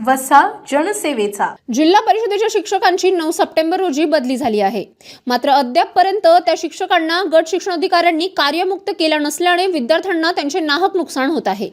वसा जनसेवेचा। जिल्हा परिषदेच्या शिक्षकांची 9 सप्टेंबर रोजी बदली झाली आहे। मात्र अद्यापपर्यंत त्या शिक्षकांना गट शिक्षणाधिकाऱ्यांनी कार्यमुक्त केलं नसल्याने विद्यार्थ्यांना त्यांचे नाहक नुकसान होत आहे।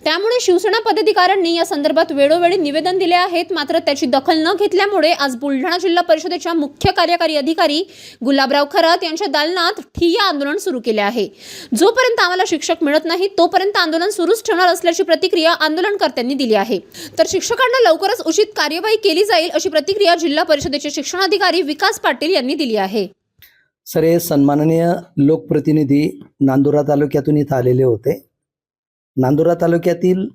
त्यामुळे शिवसेना पदाधिकाऱ्यांनी या संदर्भात वेळोवेळी निवेदन दिले आहेत, मात्र त्याची दखल न घेतल्यामुळे आज बुलढाणा जिल्हा परिषदेच्या मुख्य कार्यकारी अधिकारी गुलाबराव खरात यांच्या दालनात ठिय्या आंदोलन सुरू केले आहे। जोपर्यंत आम्हाला शिक्षक मिळत नाही तोपर्यंत आंदोलन सुरूच ठेवणार असल्याची प्रतिक्रिया आंदोलनकर्त्यांनी दिली आहे। तर शिक्षकांना लवकरच उचित कार्यवाही केली जाईल अशी प्रतिक्रिया जिल्हा परिषदेचे शिक्षणाधिकारी विकास पाटील यांनी दिली आहे। सर, हे सन्माननीय लोकप्रतिनिधी नांदुरा तालुक्यातून इथं आलेले होते। नांदुरा तालुक्यातील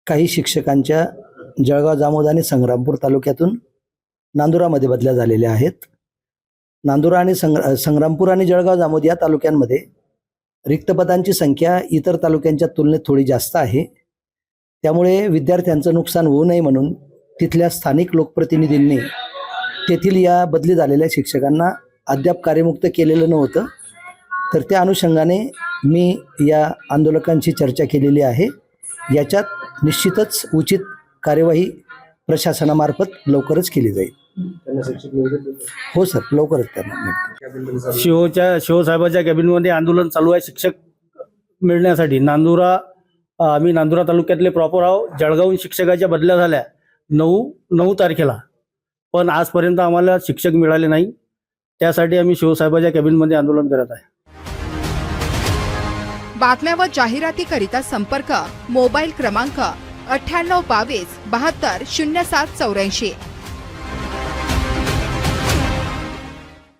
काही शिक्षकांच्या जळगाव जामोद आणि संग्रामपूर तालुक्यातून नांदुरामध्ये बदल्या झालेल्या आहेत। नांदुरा आणि संग्रामपूर आणि जळगाव जामोद या तालुक्यांमध्ये रिक्त पदांची संख्या इतर तालुक्यांच्या तुलनेत थोडी जास्त आहे। त्यामुळे विद्यार्थ्यांचं नुकसान होऊ नये म्हणून तिथल्या स्थानिक लोकप्रतिनिधींनी तेथील या बदली झालेल्या शिक्षकांना अद्याप कार्यमुक्त केलेलं नव्हतं। तर त्या अनुषंगाने मी या आंदोलकांची चर्चा केलेली आहे। याच्यात निश्चितच उचित कार्यवाही प्रशासनामार्फत लवकरच केली जाईल। हो सर, लवकरच त्यांना शिवसाहेबाच्या कॅबिनमध्ये आंदोलन चालू आहे शिक्षक मिळण्यासाठी। आम्ही नांदुरा तालुक्यातले प्रॉपर आहोत। जळगावून शिक्षकाच्या बदल्या झाल्या 9 तारखेला, पण आजपर्यंत आम्हाला शिक्षक मिळाले नाही। त्यासाठी आम्ही शिवसाहेबाच्या कॅबिनमध्ये आंदोलन करत आहे। बातम्या व जाहिरातीकरिता संपर्क मोबाईल क्रमांक 9822 72 0784।